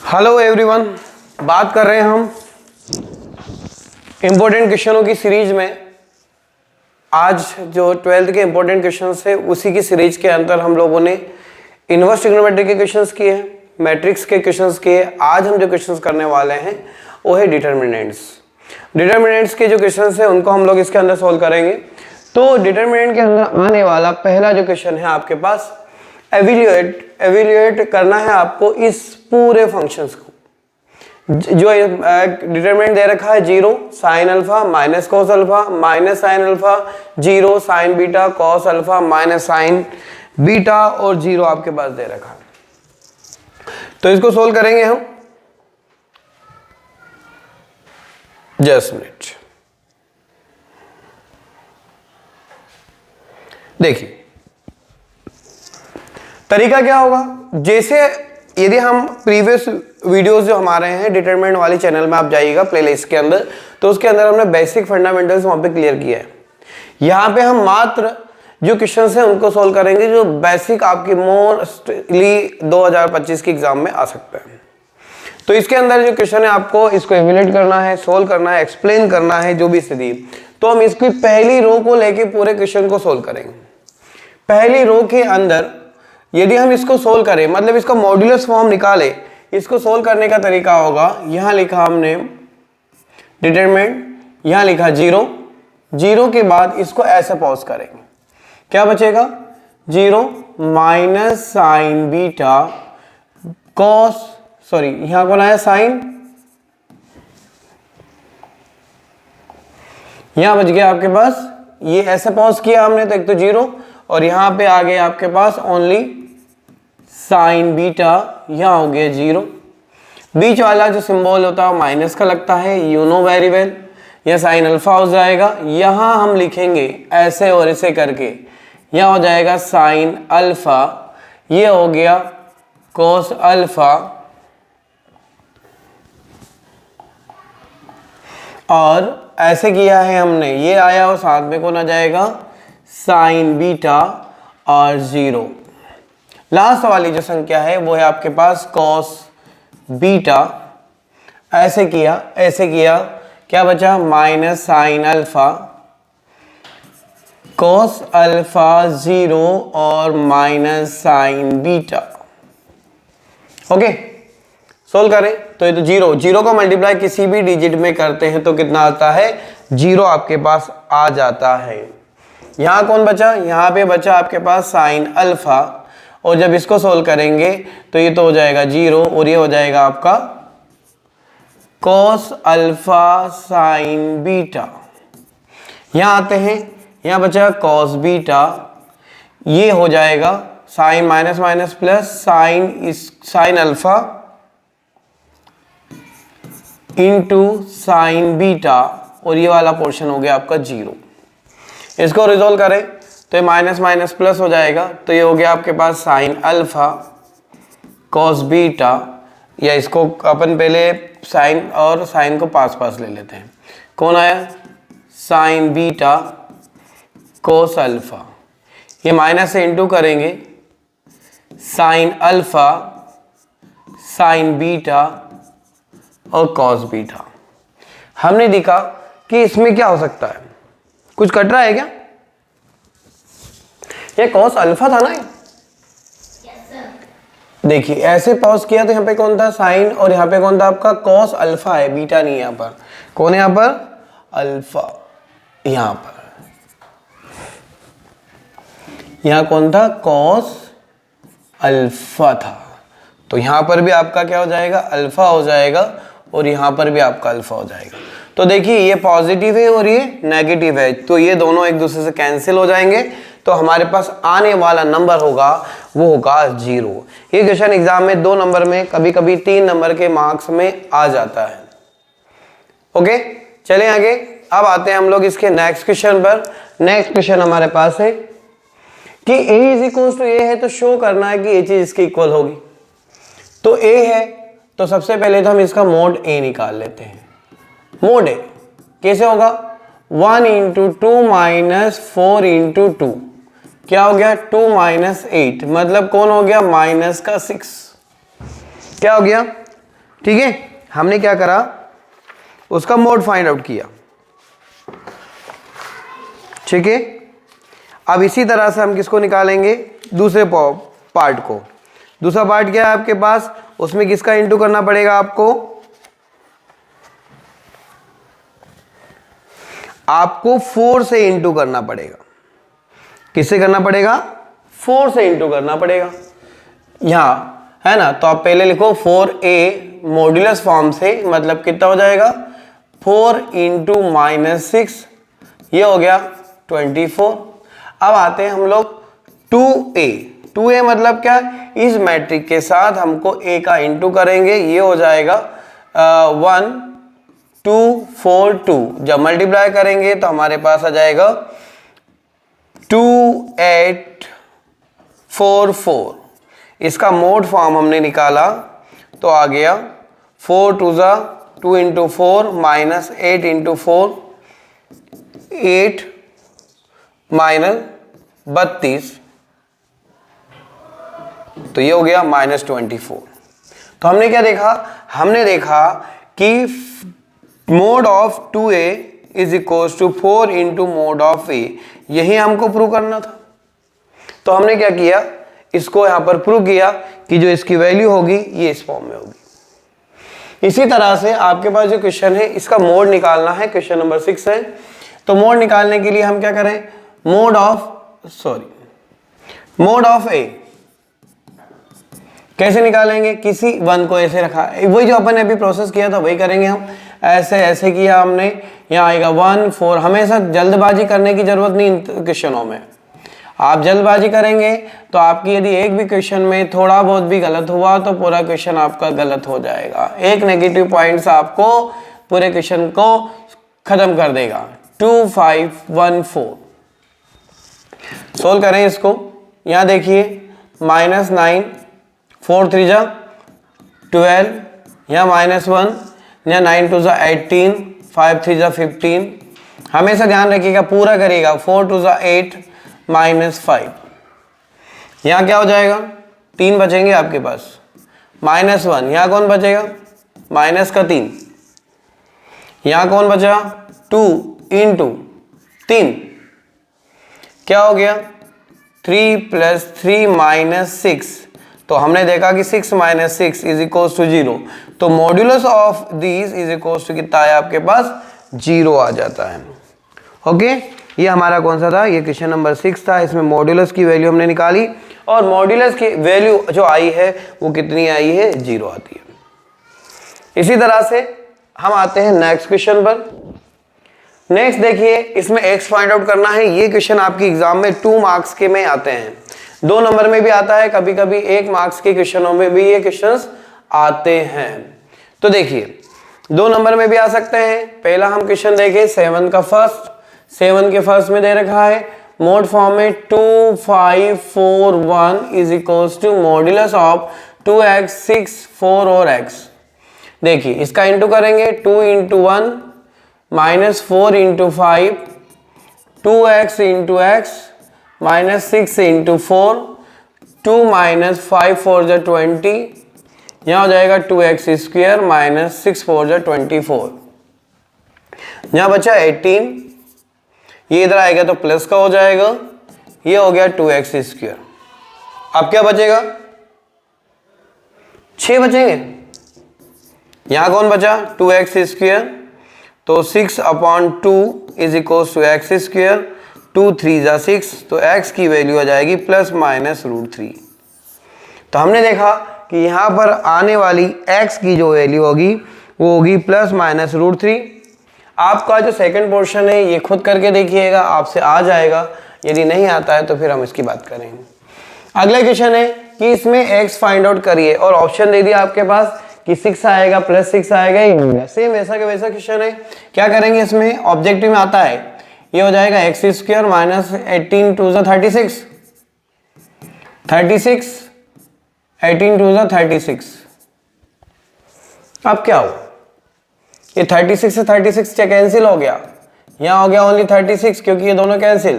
Hello everyone, बात कर रहे हैं हम इम्पोर्टेंट क्वेश्चनों की सीरीज में। आज जो 12th के इम्पोर्टेंट क्वेश्चंस है उसी की सीरीज के अंदर हम लोगों ने इनवर्स ट्रिग्नोमेट्री के क्वेश्चंस किए हैं, मैट्रिक्स के क्वेश्चंस किए। आज हम जो क्वेश्चंस करने वाले हैं वो है डिटर्मिनेंट्स। डिटर्मिनेंट्स के जो क्वेश्चंस है उनको हम लोग इसके अंदर सोल्व करेंगे। तो डिटर्मिनेंट के अंदर आने वाला पहला जो क्वेश्चन है आपके पास, एवेल्यूएट करना है आपको इस पूरे फंक्शंस को। जो डिटरमिनेंट दे रखा है 0 sine alpha minus cos alpha minus sine alpha, 0 sign beta cos alpha minus sign beta और 0 आपके पास दे रखा है। तो इसको सोल्व करेंगे हम। जस्ट मिनट, देखिए तरीका क्या होगा। जैसे यदि हम प्रीवियस वीडियोस जो हमारे हैं डिटरमिनेंट वाली चैनल में आप जाइएगा प्लेलिस्ट के अंदर, तो उसके अंदर हमने बेसिक फंडामेंटल्स वहां पे क्लियर किया है। यहाँ पे हम मात्र जो क्वेश्चंस हैं उनको सोल्व करेंगे जो बेसिक आपकी मोस्टली 2025 के एग्जाम में आ सकते हैं। तो इसके अंदर जो क्वेश्चन है आपको इसको इवेल्यूएट करना है, सोल्व करना है, एक्सप्लेन करना है जो भी स्थिति। तो हम इसकी पहली रो को लेके पूरे क्वेश्चन को सोल्व करेंगे। पहली रो के अंदर यदि हम इसको सोल्व करें, मतलब इसका मॉड्यूलस फॉर्म निकाले, इसको सोल्व करने का तरीका होगा, यहां लिखा हमने डिटरमिनेंट, यहां लिखा 0 के बाद इसको ऐसे पॉज करेंगे, क्या बचेगा 0 minus sign beta cos, sorry यहां कौन आया साइन, यहां बच गया आपके पास, ये ऐसे पॉज किया हमने तो एक तो 0 और यहां पे आ गया आपके पास ओनली साइन बीटा, यहां हो गया 0। बीच वाला जो सिंबल होता है माइनस का लगता है, यू नो वेरी वेल। यह साइन अल्फा हो जाएगा, यहां हम लिखेंगे ऐसे और ऐसे करके, यहां हो जाएगा साइन अल्फा, ये हो गया कोस अल्फा और ऐसे किया है हमने, ये आया और साथ में कौन आ जाएगा साइन बीटा और 0। लास्ट वाली जो संख्या है वो है आपके पास कॉस बीटा, ऐसे किया क्या बचा minus sine alpha cos alpha 0 और minus sign beta. Okay, solve करें तो ये तो 0 को मल्टीप्लाई किसी भी डिजिट में करते हैं तो कितना आता है 0 आपके पास आ जाता है। यहां कौन बचा, यहां पे बचा आपके पास साइन अल्फा और जब इसको सोल्व करेंगे तो ये तो हो जाएगा 0 और ये हो जाएगा आपका कॉस अल्फा साइन बीटा। यहां आते हैं, यहां बचा कॉस बीटा, ये हो जाएगा sine minus minus plus sine alpha into sine beta और ये वाला पोर्शन हो गया आपका 0। इसको रिजोल्व करें तो ये माइनस माइनस प्लस हो जाएगा, तो ये हो गया आपके पास साइन अल्फा कॉस बीटा, या इसको अपन पहले साइन और साइन को पास पास ले लेते हैं, कौन आया साइन बीटा कोस अल्फा, ये माइनस से इंटू करेंगे साइन अल्फा साइन बीटा और कॉस बीटा। हमने देखा कि इसमें क्या हो सकता है, कुछ कट रहा है क्या, ये कॉस अल्फा था ना ये? देखिए ऐसे पॉज किया तो यहाँ पे कौन था साइन और यहाँ पे कौन था आपका कॉस अल्फा है, बीटा नहीं। यहाँ पर कौन है, यहाँ पर अल्फा, यहाँ पर यहाँ कौन था कॉस अल्फा था, तो यहाँ पर भी आपका क्या हो जाएगा अल्फा हो जाएगा और यहाँ पर भी आपका अल्फा हो जाएगा। तो देखिए ये पॉजिटिव है और ये नेगेटिव है, तो ये दोनों एक दूसरे से कैंसिल हो जाएंगे, तो हमारे पास आने वाला नंबर होगा वो होगा 0। ये क्वेश्चन एग्जाम में 2 नंबर में, कभी कभी 3 नंबर के मार्क्स में आ जाता है। ओके, चलें आगे। अब आते हैं हम लोग इसके नेक्स्ट क्वेश्चन पर। नेक्स्ट क्वेश्चन हमारे पास है कि a इज इक्वल टू ए है, तो शो करना है कि ये चीज इसके इक्वल होगी। तो a है तो सबसे पहले तो हम इसका मोड a निकाल लेते हैं। मोड a कैसे होगा, 1 इंटू 2 माइनस 4 इंटू 2, क्या हो गया 2 माइनस 8, मतलब कौन हो गया माइनस का 6, क्या हो गया ठीक है, हमने क्या करा, उसका मोड फाइंड आउट किया। ठीक है, अब इसी तरह से हम किसको निकालेंगे, दूसरे पार्ट को। दूसरा पार्ट क्या है आपके पास, उसमें किसका इंटू करना पड़ेगा आपको 4 से इंटू करना पड़ेगा। किससे करना पड़ेगा, 4 से इंटू करना पड़ेगा यहां, है ना। तो आप पहले लिखो 4a मॉड्यूलस फॉर्म से, मतलब कितना हो जाएगा 4 इंटू -6, ये हो गया 24। अब आते हैं हम लोग 2a मतलब क्या, इस मैट्रिक के साथ हमको a का इंटू करेंगे, ये हो जाएगा 1 2 4 2। जब मल्टीप्लाई करेंगे तो हमारे पास आ जाएगा 2 8 4 4। इसका मोड फॉर्म हमने निकाला तो आ गया 4 2 2 इंटू 4 माइनस 8 इंटू 4 8 माइनस 32, तो ये हो गया -24। तो हमने क्या देखा, हमने देखा कि mod of 2a is equal to 4 into mod of a, यही हमको प्रूव करना था। तो हमने क्या किया, इसको यहां पर प्रूव किया कि जो इसकी वैल्यू होगी ये इस फॉर्म में होगी। इसी तरह से आपके पास जो क्वेश्चन है इसका मोड निकालना है, क्वेश्चन नंबर 6 है। तो मोड निकालने के लिए हम क्या करें, मोड ऑफ a कैसे निकालेंगे, किसी वन को ऐसे रखा, वही जो अपन ने अभी प्रोसेस किया था वही करेंगे हम। ऐसे किया हमने, यहाँ आएगा 1 4। हमेशा जल्दबाजी करने की जरूरत नहीं इन क्वेश्चनों में। आप जल्दबाजी करेंगे तो आपकी यदि एक भी क्वेश्चन में थोड़ा बहुत भी गलत हुआ तो पूरा क्वेश्चन आपका गलत हो जाएगा। एक नेगेटिव पॉइंट्स आपको पूरे क्वेश्चन को खत्म कर देगा। 2 5 1 4 सोल्व करें इसको। यहाँ देखिए -9 4 3 12, यहाँ -1, यहाँ 9 2 18, 5 3 15। हमेशा ध्यान रखिएगा, पूरा करिएगा। 4 2 8 -5, यहाँ क्या हो जाएगा, 3 बचेंगे आपके पास। -1, यहाँ कौन बचेगा, माइनस का 3। यहाँ कौन बचा, 2 इंटू 3, क्या हो गया 3 + 3 - 6। तो हमने देखा कि 6 - 6 इज इक्वल टू 0। तो modulus of these is equal to कितना है आपके पास, 0 आ जाता है। ओके, ये हमारा कौन सा था, ये क्वेश्चन नंबर 6 था। इसमें मॉड्यूलस की वैल्यू हमने निकाली और मॉड्यूलस की वैल्यू जो आई है वो कितनी आई है, 0 आती है। इसी तरह से हम आते हैं नेक्स्ट क्वेश्चन पर। नेक्स्ट देखिए, इसमें x फाइंड आउट करना है। ये क्वेश्चन आपकी एग्जाम में 2 मार्क्स के में आते हैं, 2 नंबर में भी आता है, कभी कभी 1 मार्क्स के क्वेश्चनों में भी ये क्वेश्चंस आते हैं। तो देखिए 2 नंबर में भी आ सकते हैं। पहला हम क्वेश्चन देखें 7 का फर्स्ट। 7 के फर्स्ट में दे रखा है मोड फॉर्म में 2 5 4 1 is equals to modulus of 2x 6 4 और x। देखिए इसका इंटू करेंगे, 2 into 1 -4 into 5, 2x into x -6 into 4, 2 - 5 4 = 20, यहाँ हो जाएगा 2x² -6 4 = 24। यहाँ बचा 18, ये इधर आएगा तो प्लस का हो जाएगा, ये हो गया 2x²। अब क्या बचेगा, 6 बचेंगे। यहाँ कौन बचा, 2x², तो 6/2 इज इक्वल टू x²। 2 3 = 6, तो x की वैल्यू आ जाएगी ±√3। तो हमने देखा कि यहाँ पर आने वाली x की जो वैल्यू होगी वो होगी ±√3। आपका जो सेकंड पोर्शन है ये खुद करके देखिएगा, आपसे आ जाएगा। यदि नहीं आता है तो फिर हम इसकी बात करेंगे। अगला क्वेश्चन है कि इसमें x फाइंड आउट करिए और ऑप्शन दे दिया आपके पास कि 6 आएगा, +6 आएगा, सेम वैसा के वैसा क्वेश्चन है। क्या करेंगे, इसमें ऑब्जेक्टिव में आता है, ये हो जाएगा x² -18 2 = 36, 36 18 2 = 36। अब क्या हो, ये 36 से 36 कैंसिल हो गया, यहाँ हो गया ओनली 36 क्योंकि ये दोनों कैंसिल।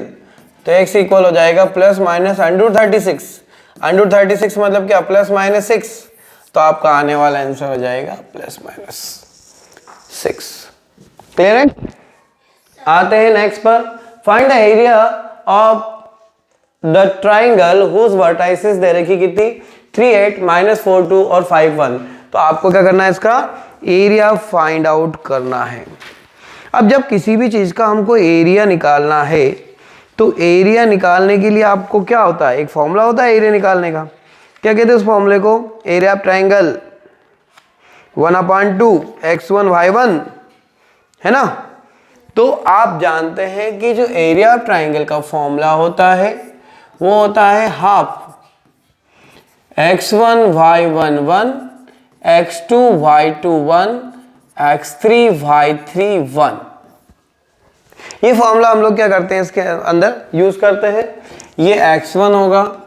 तो x इक्वल हो जाएगा ±√36। √36 मतलब क्या, +-6। तो आपका आने वाला आंसर हो जाएगा ±6। क्लियर है? आते हैं नेक्स्ट पर। Find the area of the triangle whose vertices दे रखी कितनी 3 8 -4 2 और 5 1। तो आपको क्या करना है, इसका एरिया फाइंड आउट करना है। अब जब किसी भी चीज का हमको एरिया निकालना है तो एरिया निकालने के लिए आपको क्या होता है, एक फॉर्मूला होता है एरिया निकालने का। क्या कहते हैं उस फॉर्मूले को? Area of triangle 1/2 x1 y1 है ना। तो आप जानते हैं कि जो एरिया ऑफ ट्राइंगल का फॉर्मूला होता है वो होता है half x1 y1 1 x2 y2 1 x3 y3 1। ये फॉर्मूला हम लोग क्या करते हैं, इसके अंदर यूज करते हैं। ये x1 होगा,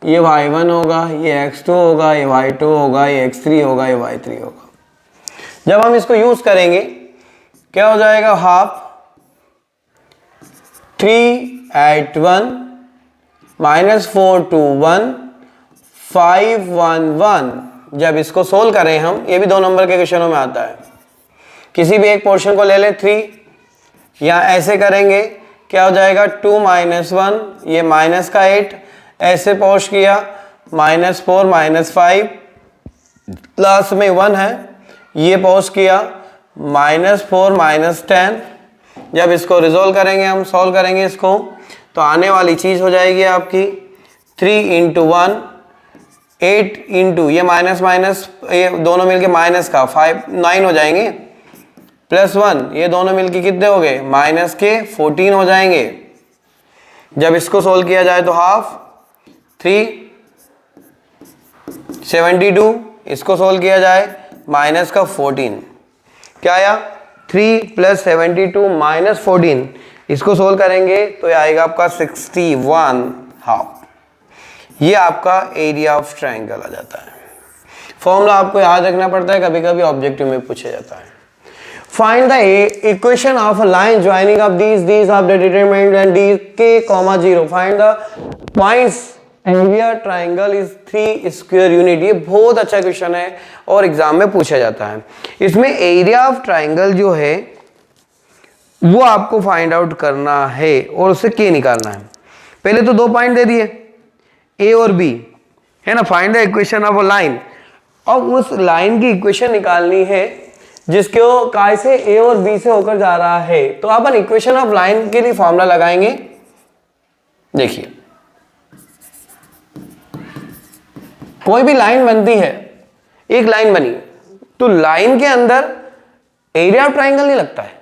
ये y1 होगा, ये x2 होगा, ये y2 होगा, ये x3 होगा, ये y3 होगा। जब हम इसको यूज करेंगे क्या हो जाएगा, हाफ 3 8 1 -4 2 1 5 1 1। जब इसको सोल्व करें हम, ये भी 2 नंबर के क्वेश्चनों में आता है। किसी भी एक पोर्शन को ले ले 3, या ऐसे करेंगे क्या हो जाएगा 2 -1, ये माइनस का 8, ऐसे पोस्ट किया -4 -5, लास्ट में 1 है, ये पोस्ट किया -4 -10। जब इसको रिजोल्व करेंगे, हम सॉल्व करेंगे इसको, तो आने वाली चीज हो जाएगी आपकी 3 × 1 8 × ये माइनस माइनस, ये दोनों मिलके माइनस का 5 9 हो जाएंगे, +1 ये दोनों मिलके कितने हो गए, माइनस के 14 हो जाएंगे। जब इसको सोल्व किया जाए तो हाफ 3 72, इसको सोल्व किया जाए माइनस का 14, क्या आया 3 + 72 - 14। इसको सोल्व करेंगे तो ये आएगा आपका 61 हाफ। ये आपका एरिया ऑफ ट्रायंगल आ जाता है। फॉर्मूला आपको याद रखना पड़ता है, कभी कभी ऑब्जेक्टिव में पूछा जाता है। Find the equation of a line joining of these of the determinant and k, 0। Find the points area triangle is 3 square unit. ये बहुत अच्छा क्वेश्चन है और एग्जाम में पूछा जाता है। इसमें एरिया ऑफ ट्राइंगल जो है वो आपको फाइंड आउट करना है और उससे k निकालना है। पहले तो 2 पॉइंट दे दिए a और b है ना। Find the equation of a line. अब उस लाइन की इक्वेशन निकालनी है जिसको काय से a और b से होकर जा रहा है। तो अपन इक्वेशन ऑफ लाइन के लिए फॉर्मूला लगाएंगे। देखिए कोई भी लाइन बनती है, एक लाइन बनी तो लाइन के अंदर एरिया ऑफ ट्राइंगल नहीं लगता है,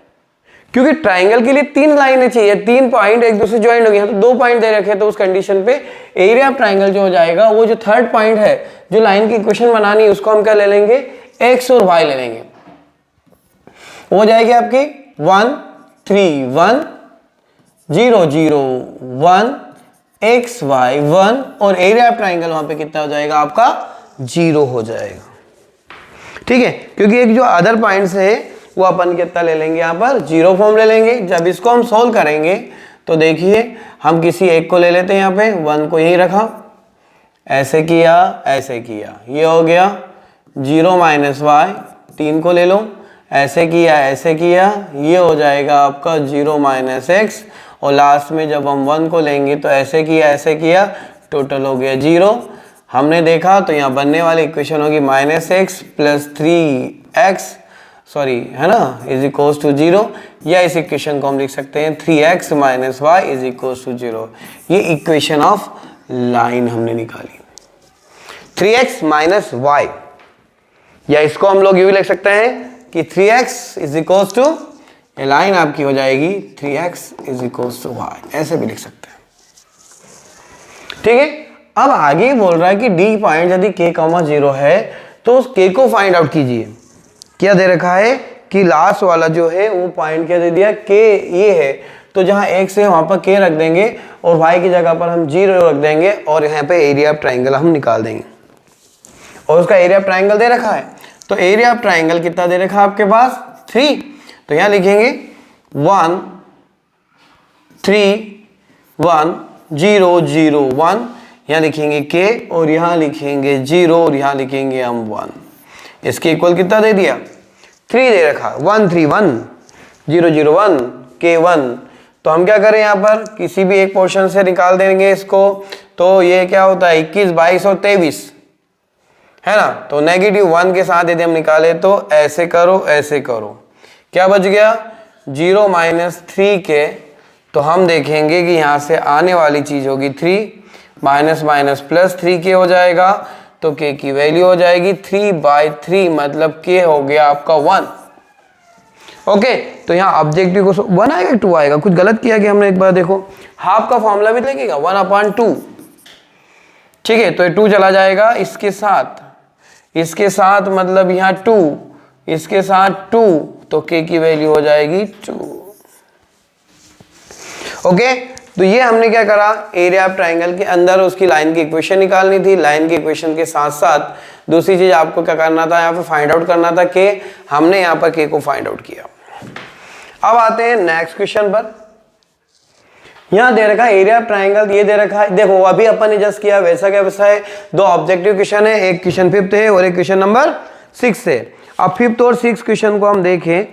क्योंकि ट्राइंगल के लिए 3 लाइनें चाहिए, 3 पॉइंट एक दूसरे ज्वाइंट हो गए, तो 2 पॉइंट दे रखे, तो उस कंडीशन पे एरिया ऑफ ट्राइंगल जो हो जाएगा वो जो 3rd पॉइंट है जो लाइन की इक्वेशन बनानी है उसको हम क्या ले लेंगे, x और y ले लेंगे। हो जाएगी आपकी 1 3 1 0 0 1 x y 1 और एरिया ऑफ ट्राइंगल वहां पे कितना हो जाएगा आपका 0 हो जाएगा। ठीक है, क्योंकि एक जो अदर पॉइंट्स है वो अपन कितना ले लेंगे, यहाँ पर 0 फॉर्म ले लेंगे। जब इसको हम सोल्व करेंगे तो देखिए हम किसी एक को ले लेते हैं, यहाँ पे 1 को यही रखा, ऐसे किया ऐसे किया, ये हो गया 0 - y। 3 को ले लो, ऐसे किया ऐसे किया, ये हो जाएगा आपका 0 - x। और लास्ट में जब हम 1 को लेंगे तो ऐसे किया, टोटल हो गया 0। हमने देखा तो यहाँ बनने वाली इक्वेशन होगी -x + 3x, सॉरी है ना, = 0। या इस इक्वेशन को हम लिख सकते हैं 3x - y = 0। ये इक्वेशन ऑफ लाइन हमने निकाली 3x - y, या इसको हम लोग ये भी लिख सकते हैं कि 3x = ये लाइन आपकी हो जाएगी 3x = y, ऐसे भी लिख सकते हैं। ठीक है, अब आगे बोल रहा है कि D पॉइंट यदि k, 0 है तो उस k को फाइंड आउट कीजिए। क्या दे रखा है कि लास्ट वाला जो है वो पॉइंट क्या दे दिया, k ये है, तो जहां x है वहां पर k रख देंगे और y की जगह पर हम 0 रख देंगे और यहाँ पे एरिया ऑफ ट्राइंगल हम निकाल देंगे। और उसका एरिया ऑफ ट्राइंगल दे रखा है, तो एरिया ऑफ ट्राइंगल कितना दे रखा है आपके पास 3, तो यहां लिखेंगे 1 3 1 0 0 1, यहाँ लिखेंगे k और यहाँ लिखेंगे 0 और यहाँ लिखेंगे हम 1। इसके इक्वल कितना दे दिया? 3 दे रखा, 1 3 1 0 0 1 k 1। तो हम क्या करें, यहाँ पर किसी भी एक पोर्शन से निकाल देंगे इसको। तो ये क्या होता है 21 22 और 23 है ना। तो -1 के साथ यदि हम निकाले तो ऐसे करो ऐसे करो, क्या बच गया 0 -3 के। तो हम देखेंगे कि यहाँ से आने वाली चीज होगी 3 -+3 के हो जाएगा। तो k की वैल्यू हो जाएगी 3/3, मतलब k हो गया आपका 1। ओके, तो यहाँ ऑब्जेक्टिव को 1 आएगा 2 आएगा, कुछ गलत किया कि हमने। एक बार देखो, हाफ का फॉर्मूला भी लगेगा 1/2। ठीक है, तो ये 2 चला जाएगा इसके साथ मतलब यहाँ 2, इसके साथ 2, तो k की वैल्यू हो जाएगी 2। ओके, तो ये हमने क्या करा, एरिया ऑफ ट्राइंगल के अंदर उसकी लाइन की इक्वेशन निकालनी थी। लाइन की इक्वेशन के साथ साथ दूसरी चीज आपको क्या करना था, यहाँ पे फाइंड आउट करना था k। हमने यहाँ पर k को फाइंड आउट किया। अब आते हैं नेक्स्ट क्वेश्चन पर। यहाँ दे रखा है एरिया ऑफ ट्राइंगल, ये दे रखा है, देखो अभी अपन ने जस्ट किया वैसा क्या वैसा है। 2 ऑब्जेक्टिव क्वेश्चन है, एक क्वेश्चन 5th है और एक क्वेश्चन नंबर 6 है। अब 5th और 6th क्वेश्चन को हम देखें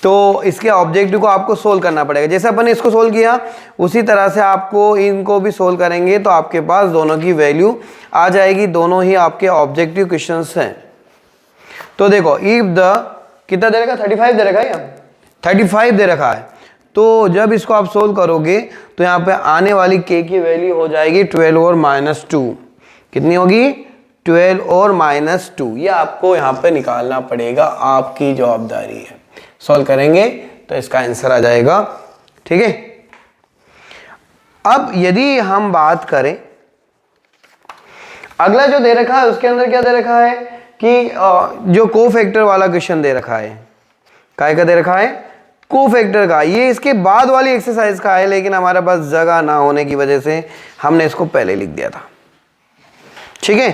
तो इसके ऑब्जेक्टिव को आपको सोल्व करना पड़ेगा। जैसे अपन ने इसको सोल्व किया उसी तरह से आपको इनको भी सोल्व करेंगे तो आपके पास दोनों की वैल्यू आ जाएगी। दोनों ही आपके ऑब्जेक्टिव क्वेश्चंस हैं। तो देखो, इफ द कितना दे रखा, 35 दे रखा है, यहाँ 35 दे रखा है। तो जब इसको आप सोल्व करोगे तो यहाँ पे आने वाली k की वैल्यू हो जाएगी 12 और -2। कितनी होगी? 12 और -2। ये आपको यहाँ पे निकालना पड़ेगा, आपकी जवाबदारी है। सॉल्व करेंगे तो इसका आंसर आ जाएगा। ठीक है, अब यदि हम बात करें अगला जो दे रखा है उसके अंदर क्या दे रखा है कि जो कोफैक्टर वाला क्वेश्चन दे रखा है, काय का दे रखा है, कोफैक्टर का। ये इसके बाद वाली एक्सरसाइज का है, लेकिन हमारे पास जगह ना होने की वजह से हमने इसको पहले लिख दिया था। ठीक है,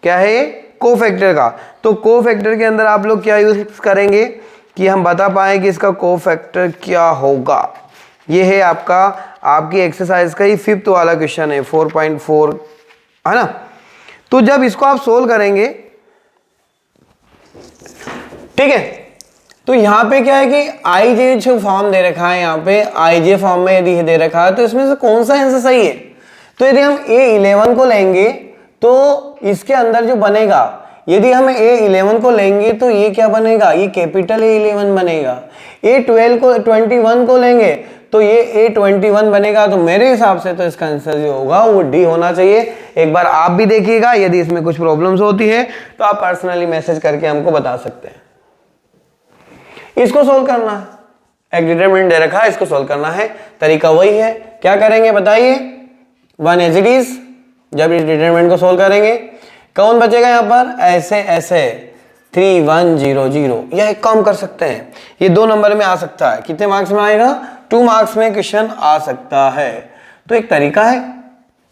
क्या है ये, कोफैक्टर का। तो कोफैक्टर के अंदर आप लोग क्या यूज करेंगे कि हम बता पाए कि इसका कोफैक्टर क्या होगा। ये है आपकी एक्सरसाइज का ही 5th वाला क्वेश्चन है, 4.4 है ना। तो जब इसको आप सोल्व करेंगे, ठीक है, तो यहाँ पे क्या है कि आई जे जो फॉर्म दे रखा है, यहाँ पे आई जे फॉर्म में यदि दे रखा है तो इसमें से कौन सा आंसर सही है। तो यदि हम A11 को लेंगे तो इसके अंदर जो बनेगा, यदि हम A11 को लेंगे तो ये क्या बनेगा, ये कैपिटल A11 बनेगा। A12 को 21 को लेंगे तो ये A21 बनेगा। तो मेरे हिसाब से तो इसका आंसर जो होगा वो D होना चाहिए। एक बार आप भी देखिएगा, यदि इसमें कुछ प्रॉब्लम्स होती है तो आप पर्सनली मैसेज करके हमको बता सकते हैं। इसको सोल्व करना है, एक डिटरमिनेंट दे रखा है, इसको सोल्व करना है। तरीका वही है, क्या करेंगे बताइए, 1 एज इट इज। जब इस डिटरमिनेंट को सोल्व करेंगे कौन बचेगा यहाँ पर, ऐसे 3 1 0 0। या एक काम कर सकते हैं, ये 2 नंबर में आ सकता है। कितने मार्क्स में आएगा, 2 मार्क्स में क्वेश्चन आ सकता है। तो एक तरीका है,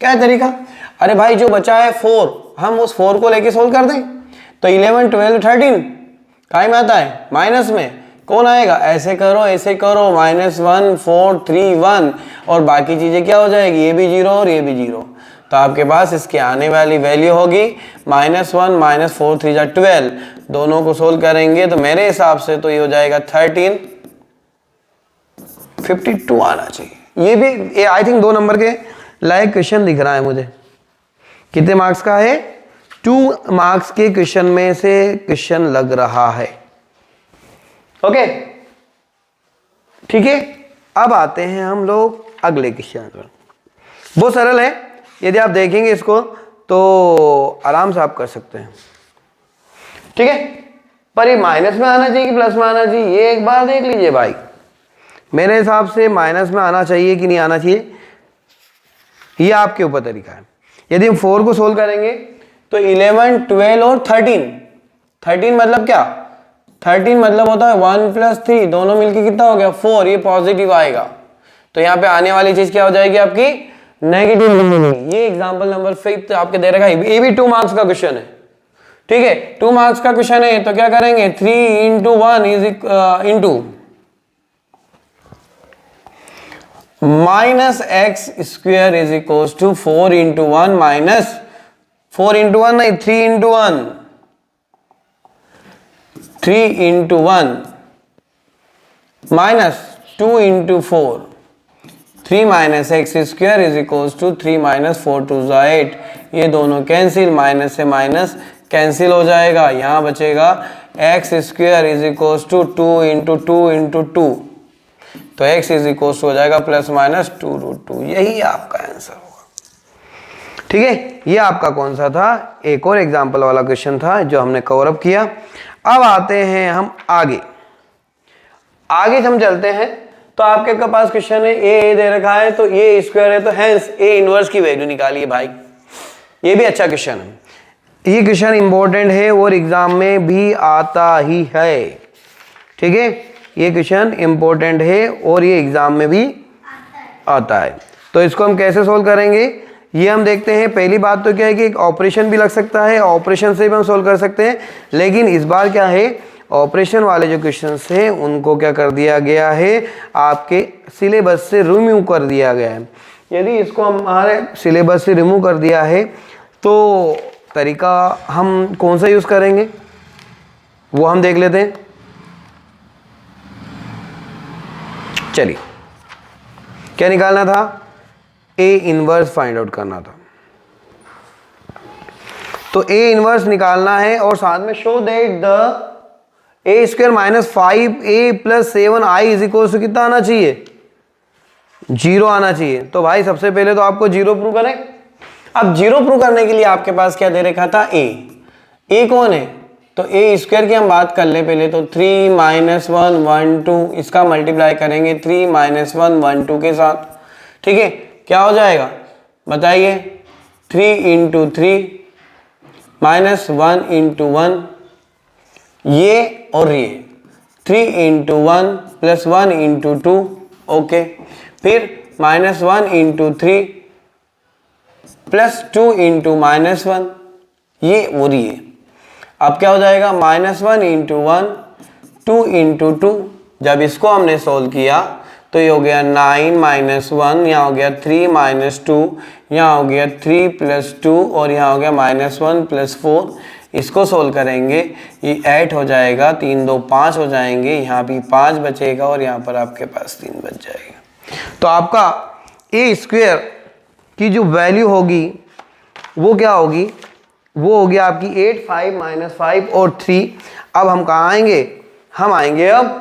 क्या है तरीका, अरे भाई जो बचा है 4, हम उस 4 को लेके सोल्व कर दें। तो 11 12 13 काय में आता है, माइनस में कौन आएगा, ऐसे करो -1 4 3 1 और बाकी चीजें क्या हो जाएगी, ये भी 0 और ये भी 0। तो आपके पास इसके आने वाली वैल्यू होगी -1 -4 3 12। दोनों को सोल्व करेंगे तो मेरे हिसाब से तो ये हो जाएगा 13 52 आना चाहिए। ये भी आई थिंक 2 नंबर के लायक क्वेश्चन दिख रहा है मुझे। कितने मार्क्स का है, 2 मार्क्स के क्वेश्चन में से क्वेश्चन लग रहा है। ओके, ठीक है। अब आते हैं हम लोग अगले क्वेश्चन पर। बहुत सरल है, यदि आप देखेंगे इसको तो आराम से आप कर सकते हैं। ठीक है, पर ये माइनस में आना चाहिए कि प्लस में आना चाहिए, ये एक बार देख लीजिए भाई। मेरे हिसाब से माइनस में आना चाहिए कि नहीं आना चाहिए, ये आपके ऊपर तरीका है। यदि हम 4 को सोल्व करेंगे तो 11 12 और 13 मतलब क्या, 13 मतलब होता है 1 + 3, दोनों मिलके कितना हो गया 4, ये पॉजिटिव आएगा। तो यहाँ पे आने वाली चीज क्या हो जाएगी आपकी, नेगेटिव। ये एग्जांपल नंबर 5 आपके दे रखा है, ये भी 2 मार्क्स का क्वेश्चन है। ठीक है, 2 मार्क्स का क्वेश्चन है तो क्या करेंगे, 3 × 1 = minus x square is equal to 4 into 1 minus 4 into 1 नहीं 3 into 1 3 into 1 minus 2 into 4 3 minus x square is equal to 3 minus 4 to 8। ये दोनों कैंसिल, माइनस से माइनस कैंसिल हो जाएगा। यहाँ बचेगा x square is equal to 2 into 2 into 2, तो x is equal to हो जाएगा प्लस माइनस 2√2। यही आपका आंसर होगा। ठीक है, ये आपका कौन सा था, एक और एग्जाम्पल वाला क्वेश्चन था जो हमने कवर अप किया। अब आते हैं हम आगे हम चलते हैं। तो आपके पास क्वेश्चन है ए दे रखा है, तो ए स्क्वायर है, तो हैंस ए इनवर्स की वैल्यू निकालिए भाई। ये भी अच्छा क्वेश्चन है, ये क्वेश्चन इंपॉर्टेंट है और एग्जाम में भी आता ही है। ठीक है, ये क्वेश्चन इंपॉर्टेंट है और ये एग्जाम में भी आता है। तो इसको हम कैसे सोल्व करेंगे ये हम देखते हैं। पहली बात तो क्या है कि एक ऑपरेशन भी लग सकता है, ऑपरेशन से भी हम सोल्व कर सकते हैं, लेकिन इस बार क्या है, ऑपरेशन वाले जो क्वेश्चंस हैं उनको क्या कर दिया गया है, आपके सिलेबस से रिमूव कर दिया गया है। यदि इसको हमारे सिलेबस से रिमूव कर दिया है तो तरीका हम कौन सा यूज़ करेंगे वो हम देख लेते हैं। चलिए, क्या निकालना था, ए इनवर्स फाइंड आउट करना था। तो ए इनवर्स निकालना है और साथ में show that the a square minus 5a plus 7i is equal to कितना आना चाहिए, 0 आना चाहिए। तो भाई सबसे पहले तो आपको 0 प्रूव करें। अब 0 प्रूव करने के लिए आपके पास क्या दे रखा था, ए कौन है, तो ए स्क्वायर की हम बात कर लें पहले। तो 3 माइनस 1 1 2 इसका मल्टीप्लाई करेंगे 3 माइनस 1 1 2 के साथ। ठीक है, क्या हो जाएगा बताइए, 3 इंटू 3 माइनस 1 इंटू 1, ये और ये 3 इंटू 1 प्लस 1 इंटू 2, ओके। फिर minus 1 into 3 plus 2 into minus 1, ये और ये। अब क्या हो जाएगा, माइनस 1 इंटू 1 2 इंटू 2। जब इसको हमने सोल्व किया तो ये हो गया 9 माइनस 1, यहाँ हो गया 3 माइनस 2, यहाँ हो गया 3 प्लस 2 और यहाँ हो गया माइनस 1 प्लस 4। इसको सोल्व करेंगे, ये 8 हो जाएगा, 3 2 5 हो जाएंगे, यहाँ भी 5 बचेगा और यहाँ पर आपके पास 3 बच जाएगा। तो आपका ए स्क्वायर की जो वैल्यू होगी वो क्या होगी, वो होगी आपकी 8 5 माइनस 5 और 3। अब हम कहाँ आएंगे, हम आएंगे अब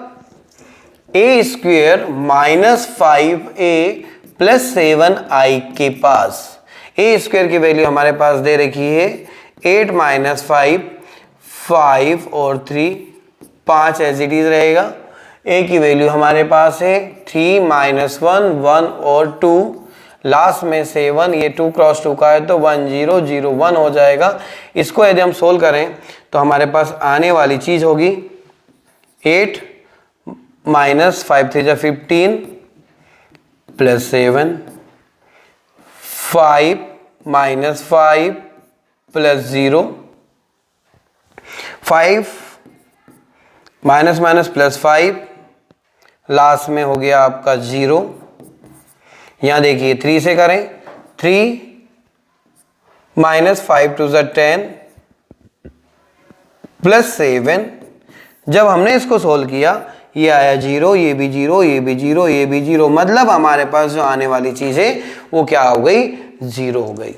ए square minus 5a plus 7i के पास। ए स्क्वायर की वैल्यू हमारे पास दे रखी है 8 माइनस 5 5 और 3 5 एज इट इज रहेगा। ए की वैल्यू हमारे पास है 3 माइनस 1 1 और 2, लास्ट में 7, ये 2 क्रॉस 2 का है तो 1 0 0 1 हो जाएगा। इसको यदि हम सोल्व करें तो हमारे पास आने वाली चीज़ होगी 8 माइनस 5 3 जा 15 plus 7 5 minus 5 plus 0 5 minus minus plus 5, last में हो गया आपका 0। यहाँ देखिए 3 से करें, 3 माइनस 5 टू ज़ 10 प्लस 7। जब हमने इसको सोल्व किया ये आया 0, ये भी 0, ये भी 0, ये भी 0, मतलब हमारे पास जो आने वाली चीज़ है वो क्या हो गई, 0 हो गई।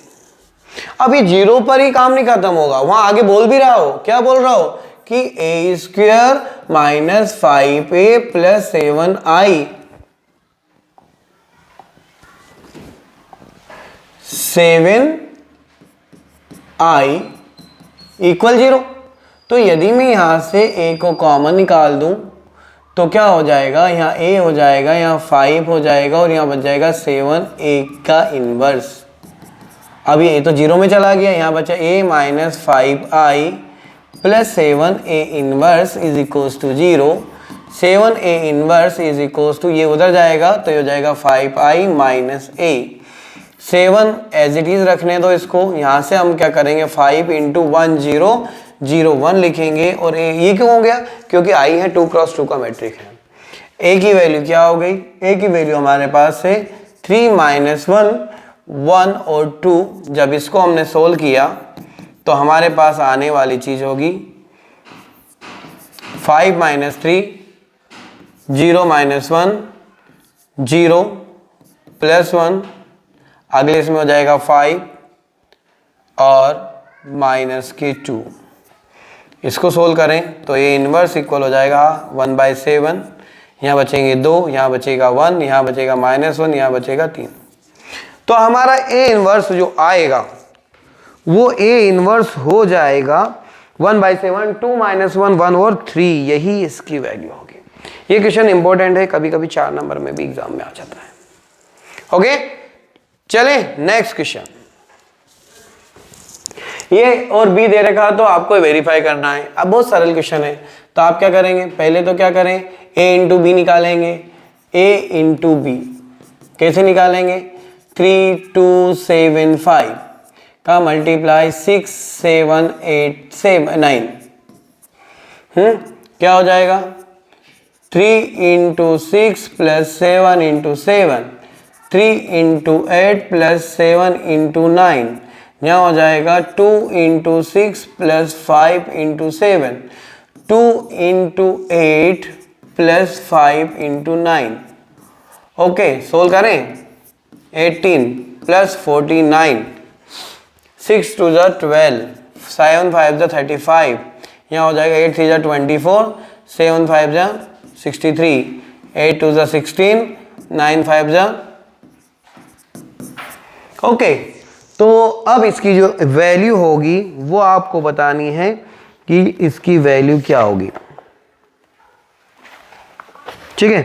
अब ये 0 पर ही काम नहीं खत्म होगा, वहां आगे बोल भी रहा हो, क्या बोल रहा हो कि a square minus 5a plus 7i 7i equal 0। तो यदि मैं यहां से a को कॉमन निकाल दूं तो क्या हो जाएगा, यहाँ a हो जाएगा, यहाँ 5 हो जाएगा और यहाँ बच जाएगा 7a का इनवर्स। अब ये तो 0 में चला गया, यहाँ बचा a minus 5i plus 7a inverse is equals to 0। 7a inverse is equals to, ये उधर जाएगा तो ये हो जाएगा 5i minus a। 7 as it is रखने दो इसको, यहाँ से हम क्या करेंगे 5 इंटू 1 0 0 1 लिखेंगे और ये क्यों हो गया, क्योंकि i है 2 क्रॉस 2 का मैट्रिक है। ए की वैल्यू क्या हो गई, ए की वैल्यू हमारे पास है 3 माइनस 1, 1 और 2। जब इसको हमने सोल्व किया तो हमारे पास आने वाली चीज होगी 5 माइनस 3, 0 माइनस 1, 0 प्लस 1, अगले इसमें हो जाएगा 5 और माइनस के 2। इसको सोल्व करें तो ये इनवर्स इक्वल हो जाएगा 1/7, यहाँ बचेंगे 2, यहाँ बचेगा 1, यहाँ बचेगा -1, यहाँ बचेगा 3। तो हमारा ए इनवर्स जो आएगा वो ए इनवर्स हो जाएगा 1/7, 2 माइनस 1, 1 और 3, यही इसकी वैल्यू होगी। ये क्वेश्चन इंपॉर्टेंट है, कभी कभी 4 नंबर में भी एग्जाम में आ जाता है। ओके, चले नेक्स्ट क्वेश्चन। ये और बी दे रखा तो आपको वेरीफाई करना है। अब बहुत सरल क्वेश्चन है, तो आप क्या करेंगे, पहले तो क्या करें, a इंटू बी निकालेंगे। a इंटू बी कैसे निकालेंगे, 3 2 7 5 का मल्टीप्लाई 6 7 8 7 9, क्या हो जाएगा 3 into 6 plus 7 into 7, 3 into 8 plus 7 into 9, यहाँ हो जाएगा 2 into 6 plus 5 into 7, 2 into 8 plus 5 into 9। Okay, solve करें, 18 प्लस 49, 6 2 ज़ा 12, 7 5 ज़ा 35, यहाँ हो जाएगा 8 3 ज़ा 24, 7 5 ज़ा 63, 8 2 ज़ा 16, 9 5 ज़ा। ओके, तो अब इसकी जो वैल्यू होगी वो आपको बतानी है कि इसकी वैल्यू क्या होगी। ठीक है,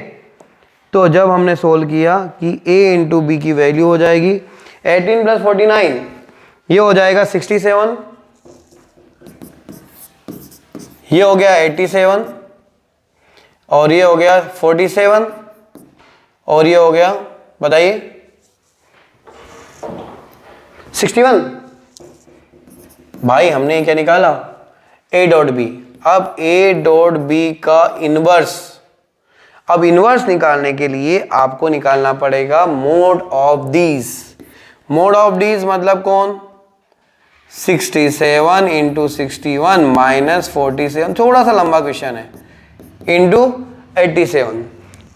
तो जब हमने सोल्व किया कि a इंटू बी की वैल्यू हो जाएगी 18 प्लस 49, ये हो जाएगा 67, ये हो गया 87, और ये हो गया 47, और ये हो गया बताइए 61। भाई हमने क्या निकाला, a डॉट बी। अब a डॉट बी का इनवर्स, अब इनवर्स निकालने के लिए आपको निकालना पड़ेगा mode of these. Mode of these मतलब कौन, 67 इंटू 61 माइनस 47, थोड़ा सा लंबा क्वेश्चन है, इंटू 87।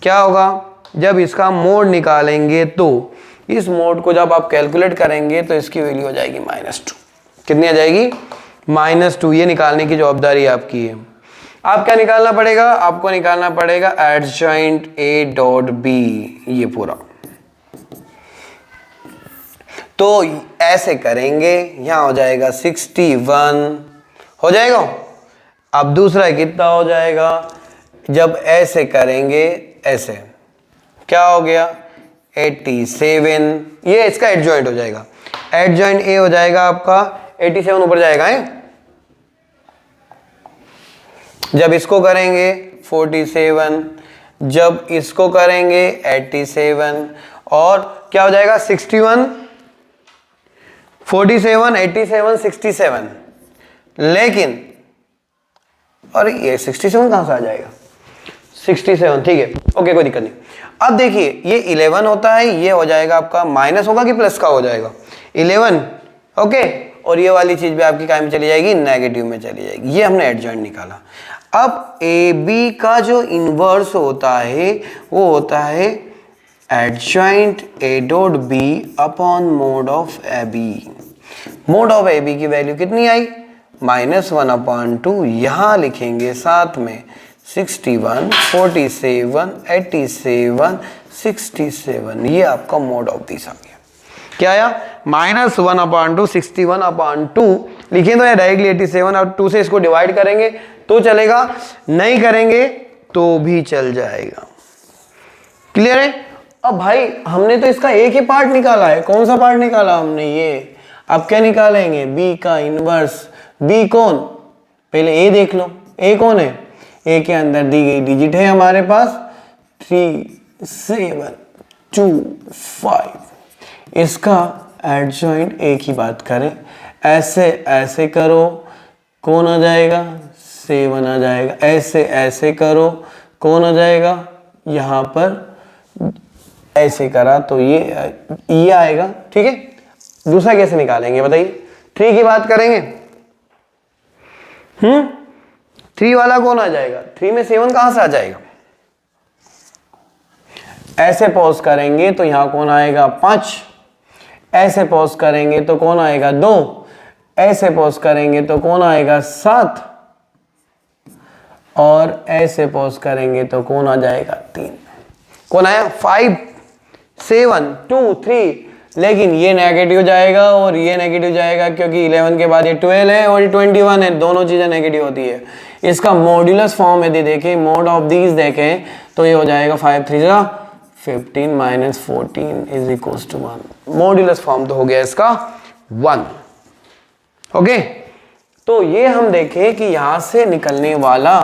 क्या होगा, जब इसका मोड निकालेंगे तो इस मोड को जब आप कैलकुलेट करेंगे तो इसकी वैल्यू हो जाएगी -2। कितनी आ जाएगी, -2। ये निकालने की जवाबदारी आपकी है। आप क्या निकालना पड़ेगा, आपको निकालना पड़ेगा एडजॉइंट ए डॉट बी, ये पूरा। तो ऐसे करेंगे, यहां हो जाएगा 61 हो जाएगा। अब दूसरा कितना हो जाएगा, जब ऐसे करेंगे, ऐसे क्या हो गया 87, ये इसका एडजॉइंट हो जाएगा। एडजॉइंट ए हो जाएगा आपका 87 ऊपर जाएगा है। जब इसको करेंगे 47, जब इसको करेंगे 87, और क्या हो जाएगा 61, 47 87 67। लेकिन और ये 67 कहां से आ जाएगा, 67, ठीक है, ओके, कोई दिक्कत नहीं। अब देखिए ये 11 होता है, ये हो जाएगा आपका माइनस होगा कि प्लस का हो जाएगा 11, ओके, और ये वाली चीज भी आपकी काय में चली जाएगी, नेगेटिव में चली जाएगी। ये हमने एडजॉइंट निकाला। अब ए बी का जो इनवर्स होता है वो होता है adjoint A dot B upon mod of A B. Mod of A B की वैल्यू कितनी आई, -1/2, यहां लिखेंगे साथ में 61 47 87 67, ये आपका मोड ऑफ दिस आ गया। क्या आया, -1/2 61/2 लिखें तो या डायरेक्टली 87 और 2 से इसको डिवाइड करेंगे तो चलेगा, नहीं करेंगे तो भी चल जाएगा। क्लियर है। अब भाई हमने तो इसका एक ही पार्ट निकाला है, कौन सा पार्ट निकाला हमने, ये। अब क्या निकालेंगे, बी का इनवर्स। बी कौन, पहले ए देख लो, ए कौन है, ए के अंदर दी गई डिजिट है हमारे पास 3 7 2 5। इसका एडजॉइंट एक ही बात करें, ऐसे ऐसे करो, कौन आ जाएगा 7 आ जाएगा, ऐसे ऐसे करो, कौन आ जाएगा यहाँ पर ऐसे करा तो ये आएगा। ठीक है, दूसरा कैसे निकालेंगे बताइए? 3 की बात करेंगे। 3 वाला कौन आ जाएगा? 3 में 7 कहां से आ जाएगा? ऐसे पॉज करेंगे तो यहां कौन आएगा? 5। ऐसे पॉज करेंगे तो कौन आएगा? 2। ऐसे पॉज करेंगे तो कौन आएगा? 7। और ऐसे पॉज करेंगे तो कौन आ जाएगा? 3। कौन आया? 5 7 2 3। लेकिन ये नेगेटिव जाएगा और ये नेगेटिव जाएगा, क्योंकि 11 के बाद ये 12 है और 21 है, दोनों चीजें नेगेटिव होती है। इसका मॉड्यूलस फॉर्म यदि देखें, मोड ऑफ दीज देखें, तो ये हो जाएगा 5 3 15 माइनस 14 is equals to 1। Modulus form तो हो गया इसका 1। ओके, तो ये हम देखें कि यहां से निकलने वाला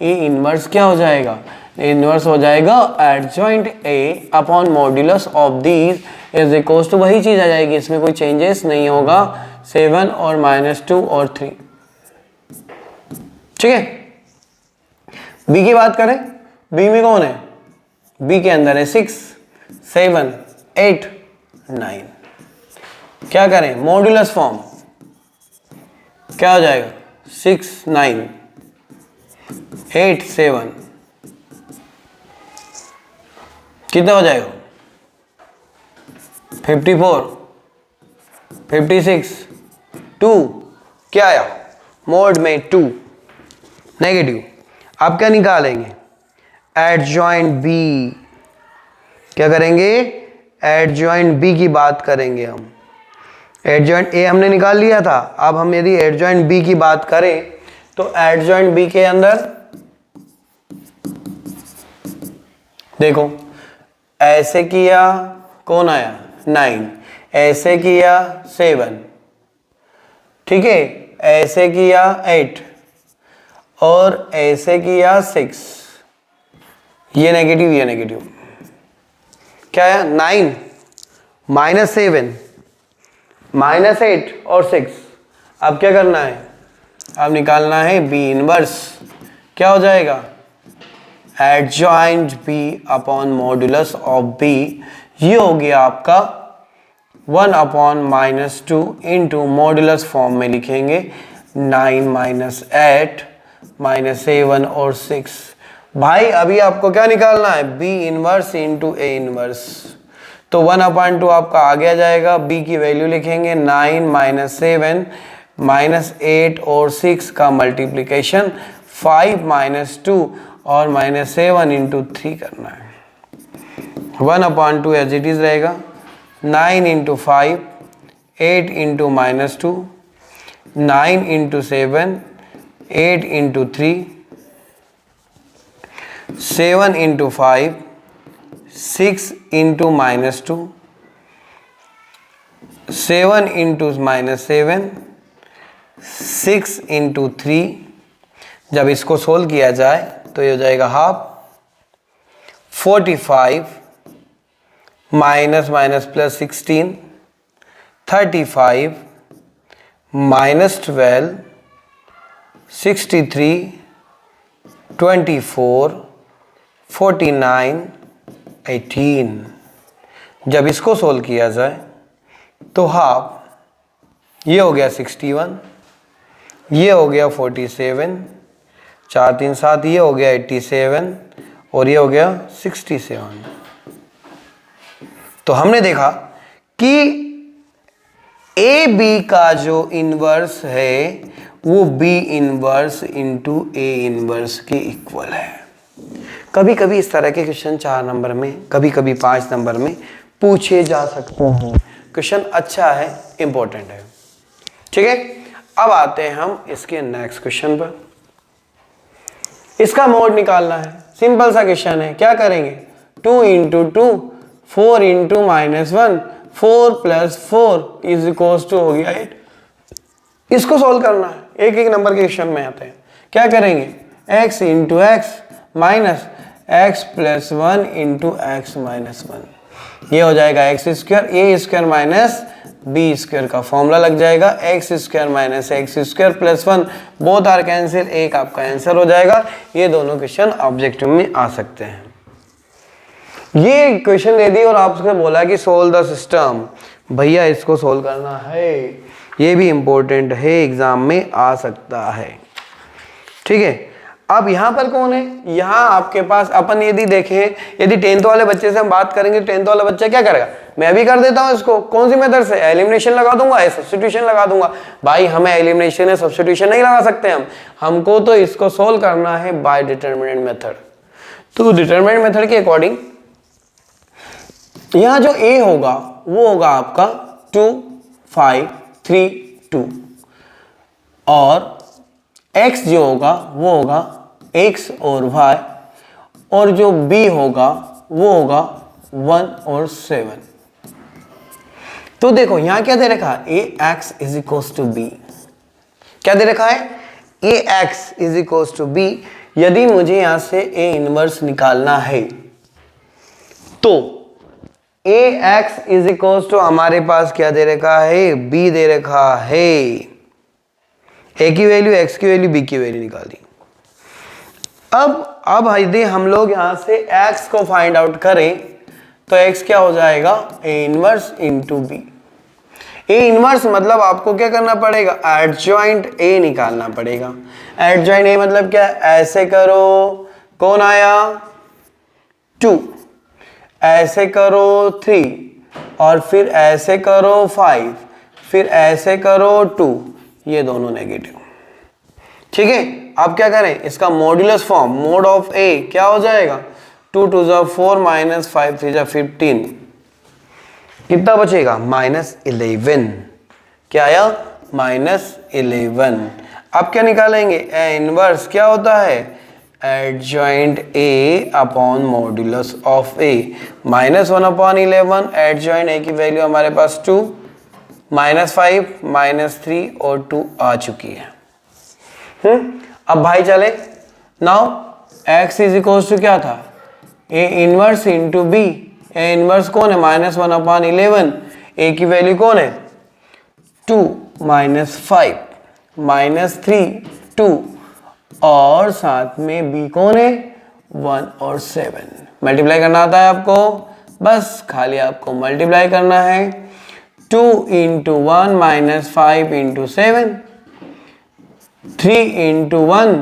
ए इनवर्स क्या हो जाएगा? इनवर्स हो जाएगा adjoint A upon modulus of these is equals to, वही चीज आ जाएगी, इसमें कोई चेंजेस नहीं होगा, 7 और -2 और 3। ठीक है, बी की बात करें, बी में कौन है? बी के अंदर है 6 7 8 9। क्या करें? मॉड्यूलस फॉर्म क्या हो जाएगा? 6 9 8 7, कितना हो जाएगा? 54 56 2। क्या आया? मोड में 2 नेगेटिव। आप क्या निकालेंगे? Adjoint B. क्या करेंगे? एडजॉइंट बी की बात करेंगे हम। एडजॉइंट ए हमने निकाल लिया था, अब हम यदि एडजॉइंट बी की बात करें तो एडजॉइंट बी के अंदर देखो, ऐसे किया कौन आया? 9। ऐसे किया 7। ठीक है, ऐसे किया 8 और ऐसे किया 6। ये नेगेटिव, ये नेगेटिव। क्या है? 9 -7 -8 और 6। अब क्या करना है? अब निकालना है बी इनवर्स। क्या हो जाएगा? Adjoint B upon modulus of B, ये हो गया आपका 1 अपॉन -2 इंटू मॉड्यूलस फॉर्म में लिखेंगे 9 -8 -7 और 6। भाई अभी आपको क्या निकालना है? B inverse into A inverse. तो 1/2 आपका आगे आ जाएगा, बी की वैल्यू लिखेंगे 9 -7 -8 और 6 का मल्टीप्लीकेशन 5 -2 और -7 इंटू 3 करना है। 1/2 एज इट इज रहेगा, 9 into 5 8 into -2 9 into 7 8 into 3 7 into 5 6 into -2 7 into -7 6 into 3। जब इसको सोल्व किया जाए तो ये हो जाएगा हाफ। 45 minus minus plus 16 35 -12 63 24 49 18। जब इसको सोल्व किया जाए तो हाफ ये हो गया 61, ये हो गया 47 4 3 7, ये हो गया 87 और ये हो गया 67। तो हमने देखा कि ए बी का जो इनवर्स है वो B inverse into A inverse के इक्वल है। कभी कभी इस तरह के क्वेश्चन 4 नंबर में, कभी कभी 5 नंबर में पूछे जा सकते हैं। क्वेश्चन अच्छा है, इंपॉर्टेंट है। ठीक है, अब आते हैं हम इसके नेक्स्ट क्वेश्चन पर। इसका मोड निकालना है, सिंपल सा क्वेश्चन है। क्या करेंगे? 2 into 2 4 into -1 4 plus 4 is equals to हो गया 8। इसको सोल्व करना है, एक एक नंबर के क्वेश्चन में आते हैं। क्या करेंगे? x into x minus x plus 1 into x minus 1। ये हो जाएगा x square, A square minus B square का फॉर्मूला लग जाएगा। X square minus x square plus 1 both are cancel, एक आपका आंसर हो जाएगा। ये दोनों क्वेश्चन ऑब्जेक्टिव में आ सकते हैं। ये क्वेश्चन दे दी और आपसे बोला कि सोल्व द सिस्टम, भैया इसको सोल्व करना है, ये भी इंपॉर्टेंट है, एग्जाम में आ सकता है। ठीक है, अब यहां पर कौन है, यहां आपके पास अपन यदि देखें, यदि 10th वाले बच्चे से हम बात करेंगे, 10th वाला बच्चा क्या करेगा, मैं भी कर देता हूं इसको, कौन सी मेथड से, एलिमिनेशन लगा दूंगा या सब्स्टिट्यूशन लगा दूंगा। भाई हमें एलिमिनेशन या सब्स्टिट्यूशन नहीं लगा सकते हमको तो इसको सोल्व करना है बाय डिटरमिनेंट मेथड। तो डिटरमिनेंट मेथड के अकॉर्डिंग यहां जो a होगा वो होगा आपका 2 5 3 2 और x जो होगा वो होगा x और y, और जो b होगा वो होगा 1 और 7। तो देखो यहां क्या दे रखा है, ax is equals to b, क्या दे रखा है, ax is equals to b। यदि मुझे यहां से a इनवर्स निकालना है तो ax इज इक्वल्स टू हमारे पास क्या दे रखा है, b दे रखा है, a की वैल्यू, x की वैल्यू, b की वैल्यू निकाल दी। अब यदि हम लोग यहां से x को फाइंड आउट करें तो x क्या हो जाएगा, a inverse into b। a inverse मतलब आपको क्या करना पड़ेगा, एडजॉइंट a निकालना पड़ेगा। एडजॉइंट a मतलब क्या, ऐसे करो, कौन आया 2, ऐसे करो 3, और फिर ऐसे करो 5, फिर ऐसे करो 2, ये दोनों नेगेटिव। ठीक है, अब क्या करें, इसका modulus form, mode of a क्या हो जाएगा, 2 2 4 माइनस 5 3 15, कितना बचेगा, -11। क्या आया, -11। अब क्या निकालेंगे, a इनवर्स क्या होता है, adjoint a upon modulus of a, -1/11। Adjoint a की वैल्यू हमारे पास 2, -5 -3 और 2 आ चुकी है। अब भाई चले, now x is equals to क्या था, a inverse into b। a inverse कौन है, -1/11, a की वैल्यू कौन है 2 -5 -3 2, और साथ में b कौन है 1 और 7। मल्टीप्लाई करना आता है आपको, बस खाली आपको मल्टीप्लाई करना है, 2 into 1 -5 into 7, 3 into 1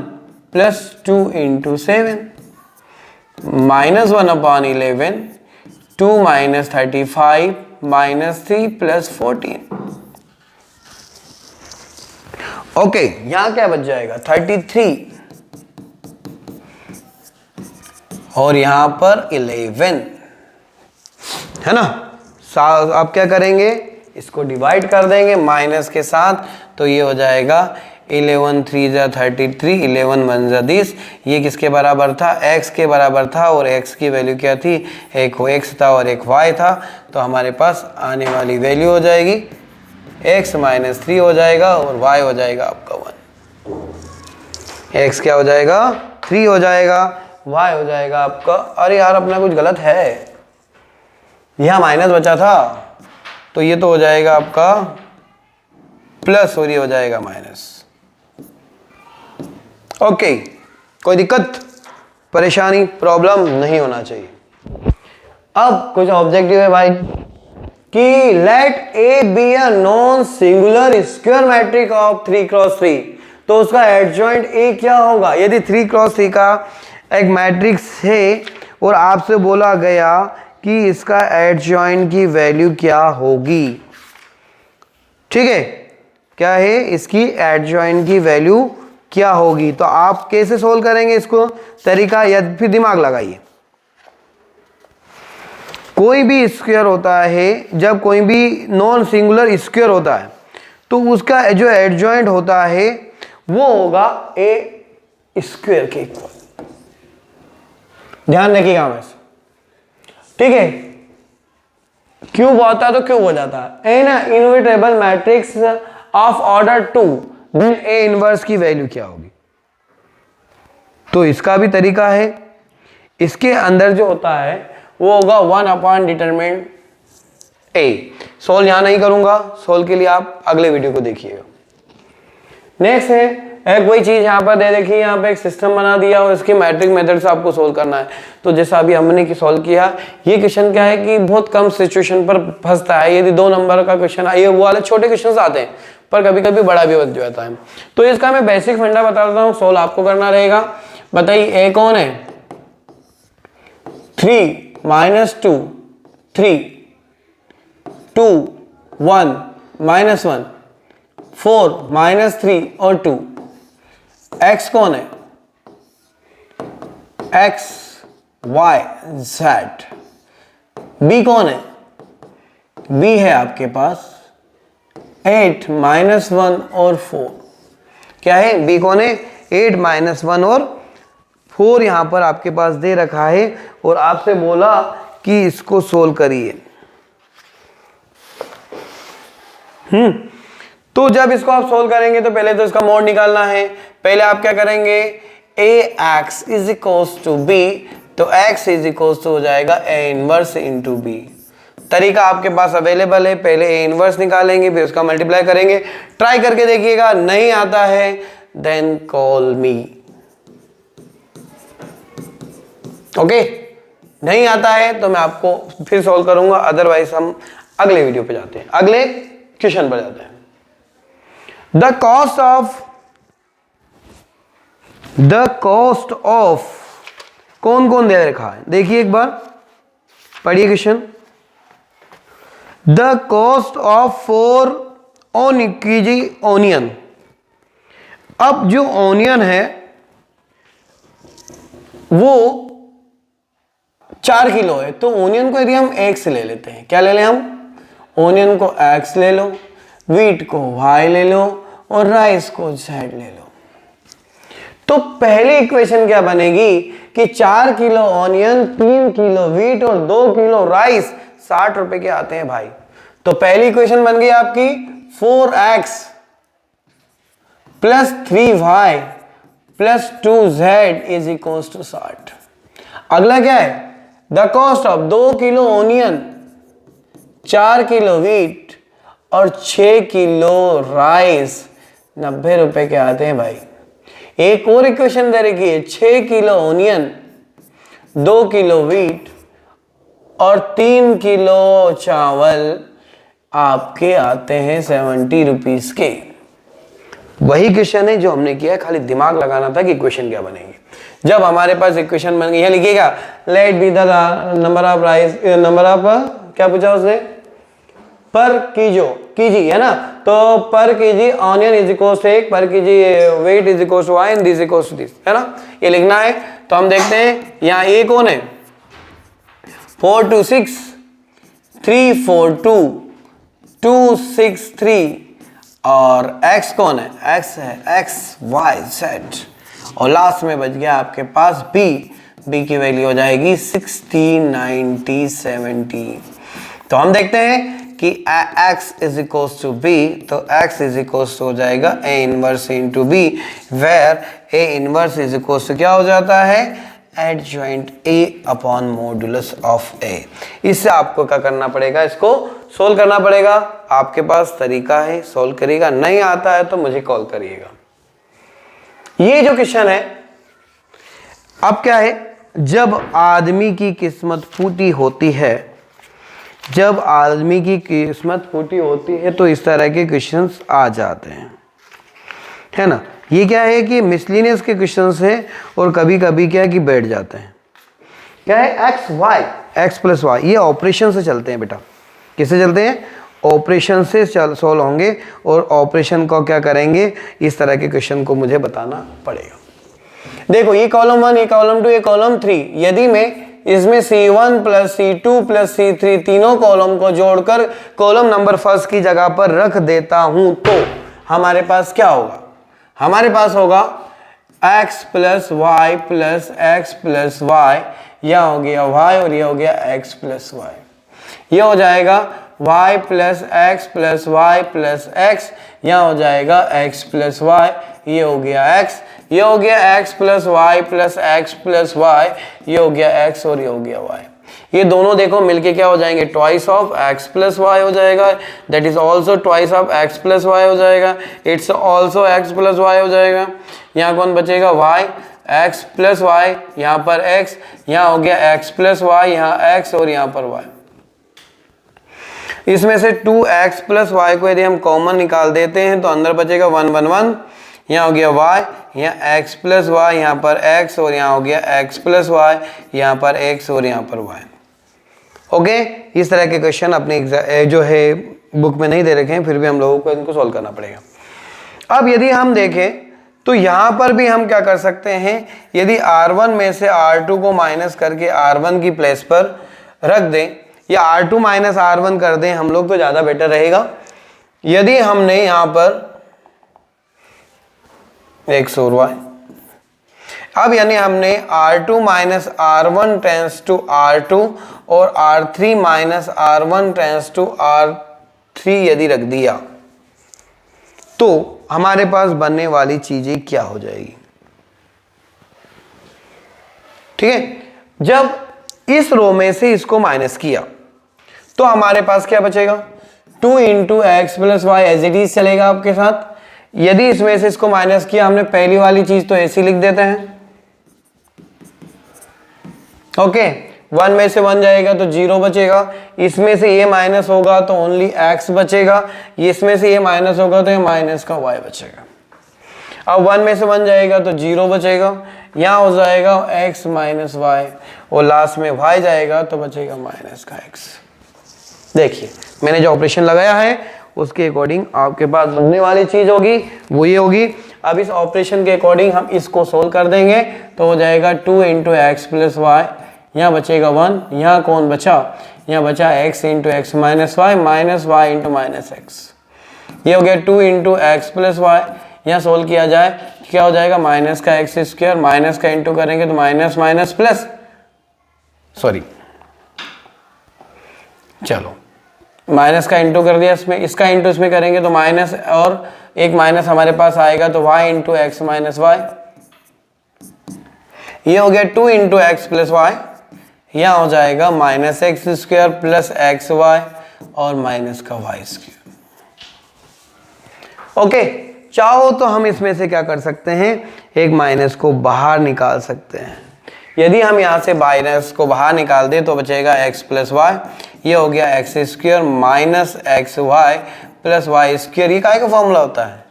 plus 2 into 7, -1/11, 2 -35 -3 plus 14। Okay, यहां क्या बच जाएगा 33, और यहां पर 11 है ना। आप क्या करेंगे, इसको डिवाइड कर देंगे माइनस के साथ, तो ये हो जाएगा 11 3 जा 33, 11 1 जा 30। ये किसके बराबर था, x के बराबर था, और x की वैल्यू क्या थी, एक x था और एक y था। तो हमारे पास आने वाली वैल्यू हो जाएगी x -3 हो जाएगा, और y हो जाएगा आपका 1। x क्या हो जाएगा, 3 हो जाएगा, y हो जाएगा आपका, अरे यार अपना कुछ गलत है, यहाँ माइनस बचा था, तो ये तो हो जाएगा आपका प्लस, और ये हो जाएगा माइनस। ओके, कोई दिक्कत, परेशानी, प्रॉब्लम नहीं होना चाहिए। अब कुछ ऑब्जेक्टिव है भाई, कि let A be a non singular square matrix of 3x3, तो उसका एडजॉइंट ए क्या होगा। यदि 3x3 का एक मैट्रिक्स है और आपसे बोला गया कि इसका एडजॉइंट की वैल्यू क्या होगी, ठीक है, क्या है इसकी एडजॉइंट की वैल्यू क्या होगी, तो आप कैसे सोल्व करेंगे इसको, तरीका या फिर दिमाग लगाइए। कोई भी स्क्वायर होता है, जब कोई भी नॉन सिंगुलर स्क्वायर होता है तो उसका जो एडजॉइंट होता है वो होगा ए स्क्वायर के इक्वल। ध्यान रखिएगा हमेशा, ठीक है। क्यूब होता है तो क्यूब हो जाता है, an invertible matrix of order 2, then A inverse की वैल्यू क्या होगी। तो इसका भी तरीका है, इसके अंदर जो होता है वो होगा 1 डिटरमिनेंट ए। सोल्व यहां नहीं करूंगा, सोल्व के लिए आप अगले वीडियो को देखिएगा। नेक्स्ट है एक वही चीज यहाँ पर दे देखिए, यहाँ पे एक सिस्टम बना दिया और इसके मैट्रिक मेथड से आपको सोल्व करना है। तो जैसा अभी हमने सोल्व किया, ये क्वेश्चन क्या है कि बहुत कम सिचुएशन पर फंसता है। यदि 2 नंबर का क्वेश्चन है, ये वो वाले छोटे क्वेश्चन आते हैं पर कभी कभी बड़ा भी बन जाता है। तो इसका मैं बेसिक फंडा बता देता हूँ, सोल्व आपको करना रहेगा। बताइए ए कौन है, 3 - 2 3 2 1 -1 4 - 3 और 2। x कौन है, x y z। b कौन है, b है आपके पास 8 - 1 और 4। क्या है, b कौन है, 8 - 1 और 4 यहां पर आपके पास दे रखा है और आपसे बोला कि इसको सोल्व करिए। तो जब इसको आप सोल्व करेंगे तो पहले तो इसका मोड निकालना है। पहले आप क्या करेंगे, ax = b, तो x हो जाएगा a इनवर्स इंटू b। तरीका आपके पास अवेलेबल है, पहले a इनवर्स निकालेंगे फिर उसका मल्टीप्लाई करेंगे। ट्राई करके देखिएगा, नहीं आता है देन कॉल मी। ओके, नहीं आता है तो मैं आपको फिर सॉल्व करूंगा, अदरवाइज हम अगले वीडियो पे जाते हैं, अगले क्वेश्चन पर जाते हैं। द कॉस्ट ऑफ कौन कौन दे रखा है, देखिए एक बार पढ़िए question. The cost of 4 kg onion. अब जो ऑनियन है वो 4 किलो है, तो ऑनियन को यदि हम x ले लेते हैं, क्या ले लें हम, ऑनियन को x ले लो, व्हीट को y ले लो और राइस को z ले लो। तो पहली इक्वेशन क्या बनेगी कि 4 किलो ऑनियन, 3 किलो व्हीट और 2 किलो राइस 60 रुपए के आते हैं भाई। तो पहली इक्वेशन बन गई आपकी 4x + 3y + 2z = 60। अगला क्या है, the cost of 2 kilo onion, 4 kilo wheat और 6 किलो राइस 90 रुपए के आते हैं भाई। एक और इक्वेशन दे रखी है, 6 किलो ऑनियन, 2 किलो व्हीट और 3 किलो चावल आपके आते हैं 70 रुपीज के। वही क्वेश्चन है जो हमने किया, खाली दिमाग लगाना था कि इक्वेशन क्या बनेगी। जब हमारे पास इक्वेशन बन गई, यहां लिखिएगा let B the number of rice, number of क्या पूछा उसने, पर कीजी है ना, तो पर KG onion = 1, per KG weight = y and this = this, है ना, ये लिखना है। तो हम देखते हैं यहाँ ए कौन है, 4 2 6 3 4 2 2 6 3 और x कौन है, x है x y z और लास्ट में बच गया आपके पास b की वैल्यू हो जाएगी 60 90 70। तो हम देखते हैं कि x = b, तो x हो जाएगा a inverse into b, where a inverse क्या हो जाता है, adjoint a upon modulus of a। इससे आपको क्या करना पड़ेगा, इसको सोल्व करना पड़ेगा। आपके पास तरीका है, सोल्व करिएगा, नहीं आता है तो मुझे कॉल करिएगा। ये जो क्वेश्चन है, अब क्या है, जब आदमी की किस्मत फूटी होती है, जब आदमी की किस्मत फूटी होती है तो इस तरह के क्वेश्चंस आ जाते हैं, है ना। ये क्या है कि मिसलिनियस के क्वेश्चंस हैं और कभी कभी क्या है कि बैठ जाते हैं। क्या है, x + y, ये ऑपरेशन से चलते हैं बेटा। किससे चलते हैं, ऑपरेशन से सॉल्व होंगे और ऑपरेशन को क्या करेंगे, इस तरह के क्वेश्चन को मुझे बताना पड़ेगा। देखो ये कॉलम 1, ये कॉलम 2, ये कॉलम 3, यदि मैं इसमें C1 + C2 + C3 तीनों कॉलम को जोड़कर कॉलम नंबर फर्स्ट की जगह पर रख देता हूं तो हमारे पास क्या होगा, हमारे पास होगा x + y + x + y, यह हो गया y और यह हो गया x + y, यह हो जाएगा y + x + y + x, यह हो जाएगा x + y, ये हो गया x, ये हो गया x + y + x + y, ये हो गया x और ये हो गया y। ये दोनों देखो मिलके क्या हो जाएंगे, twice of X plus Y हो जाएगा, that is also twice of X plus Y हो जाएगा, it's also X plus Y हो जाएगा। यहाँ कौन बचेगा, वाई, एक्स प्लस वाई, यहाँ पर एक्स, यहाँ हो गया एक्स प्लस वाई, यहाँ एक्स और यहाँ पर वाई। इसमें से 2x प्लस वाई को यदि हम कॉमन निकाल देते हैं तो अंदर बचेगा 1 1 1, यहाँ हो गया y, यहाँ x प्लस वाई, यहाँ पर x और यहाँ हो गया x प्लस वाई, यहाँ पर x और यहाँ पर y। ओके, इस तरह के क्वेश्चन अपने जो है बुक में नहीं दे रखे हैं, फिर भी हम लोगों को इनको सॉल्व करना पड़ेगा। अब यदि हम देखें तो यहाँ पर भी हम क्या कर सकते हैं, यदि r1 में से r2 को माइनस करके r1 की प्लेस पर रख दें या r2 माइनस r1 कर दें हम लोग तो ज़्यादा बेटर रहेगा। यदि हमने यहाँ पर x और y, अब यानी हमने r2 minus r1 tends to r2 और r3 minus r1 tends to r3 यदि रख दिया तो हमारे पास बनने वाली चीजें क्या हो जाएगी। ठीक है, जब इस रो में से इसको माइनस किया तो हमारे पास क्या बचेगा, 2 into X plus Y as it is चलेगा आपके साथ। यदि इसमें से इसको माइनस किया हमने, पहली वाली चीज तो ऐसी लिख देते हैं। ओके, 1 में से 1 जाएगा तो 0 बचेगा, इसमें से ये माइनस होगा तो ओनली x बचेगा, इसमें से ये माइनस होगा तो ये माइनस का y बचेगा। अब 1 में से 1 जाएगा तो 0 बचेगा, यहाँ हो जाएगा x माइनस वाई और लास्ट में y जाएगा तो बचेगा माइनस का x। देखिए मैंने जो ऑपरेशन लगाया है उसके अकॉर्डिंग आपके पास बनने वाली चीज होगी वो ये होगी। अब इस ऑपरेशन के अकॉर्डिंग हम इसको सोल्व कर देंगे तो हो जाएगा 2 इंटू एक्स प्लस वाई, यहाँ बचेगा 1, यहाँ कौन बचा, यहाँ बचा x into x minus Y minus Y into minus X. ये हो गया 2 इंटू एक्स प्लस वाई, यहाँ सोल्व किया जाए क्या हो जाएगा, माइनस का एक्स स्क्वायर, माइनस का इंटू करेंगे तो माइनस माइनस प्लस, सॉरी चलो माइनस का इंटू कर दिया इसमें, इसका इंटू इसमें करेंगे तो माइनस और एक माइनस हमारे पास आएगा तो y into x minus Y. ये हो गया 2 इंटू एक्स प्लस वाई, यहाँ हो जाएगा minus x square plus X Y और माइनस का वाई स्क्वायर। ओके, चाहो तो हम इसमें से क्या कर सकते हैं, एक माइनस को बाहर निकाल सकते हैं। यदि हम यहाँ से माइनस को बाहर निकाल दे तो बचेगा x प्लस वाई, ये हो गया X square minus X Y plus Y square. ये काय का फॉर्मूला होता है,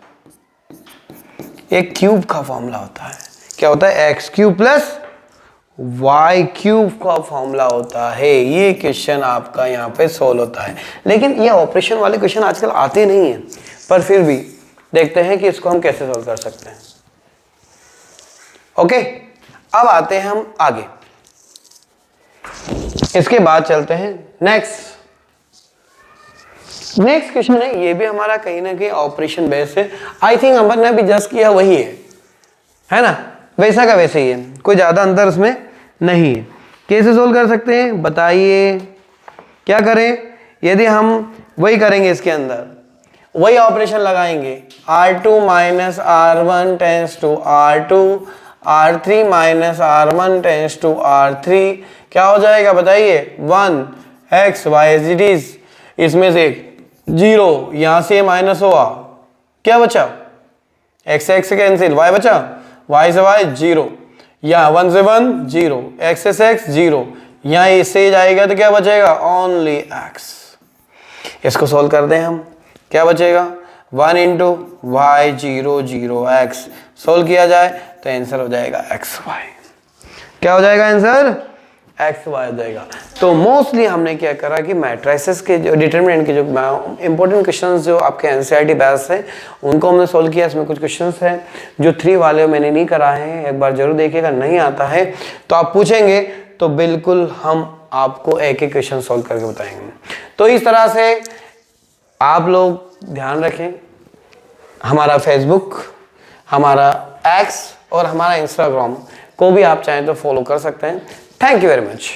एक क्यूब का फॉर्मूला होता है। क्या होता है, X cube plus Y cube का फॉर्मूला होता है। ये क्वेश्चन आपका यहाँ पे सोल्व होता है, लेकिन ये ऑपरेशन वाले क्वेश्चन आजकल आते नहीं हैं, पर फिर भी देखते हैं कि इसको हम कैसे सोल्व कर सकते हैं। ओके, अब आते हैं हम आगे, इसके बाद चलते हैं नेक्स्ट क्वेश्चन है। ये भी हमारा कहीं ना कहीं ऑपरेशन बेस्ड है। आई थिंक हमने अभी जस्ट किया वही है ना, वैसा का वैसे ही है, कोई ज्यादा अंतर उसमें नहीं है। कैसे सोल्व कर सकते हैं बताइए, क्या करें, यदि हम वही करेंगे इसके अंदर वही ऑपरेशन लगाएंगे, r2 minus r1 tends to r2, r3 minus r1 tends to r3, क्या हो जाएगा बताइए, 1 x y as it is, इसमें से 0, यहां से माइनस हुआ, क्या बचा, x से कैंसिल, y बचा, y से y 0, यहाँ 1 से 1 0, x से x 0, यहाँ इससे जाएगा तो क्या बचेगा, ओनली x। इसको सोल्व कर दें हम, क्या बचेगा, 1 इंटू वाई 0 0 x। सोल्व किया जाए तो आंसर हो जाएगा एक्स वाई। क्या हो जाएगा आंसर, एक्स वाई हो जाएगा। तो मोस्टली हमने क्या करा कि मैट्रिसेस के जो डिटरमिनेंट के जो इंपॉर्टेंट क्वेश्चंस जो आपके एनसीईआरटी बैच है उनको हमने सोल्व किया। इसमें कुछ क्वेश्चंस हैं जो 3 वाले मैंने नहीं करा है, एक बार जरूर देखिएगा, नहीं आता है तो आप पूछेंगे तो बिल्कुल हम आपको एक एक क्वेश्चन सोल्व करके बताएंगे। तो इस तरह से आप लोग ध्यान रखें, हमारा फेसबुक, हमारा एक्स और हमारा इंस्टाग्राम को भी आप चाहें तो फॉलो कर सकते हैं। Thank you very much.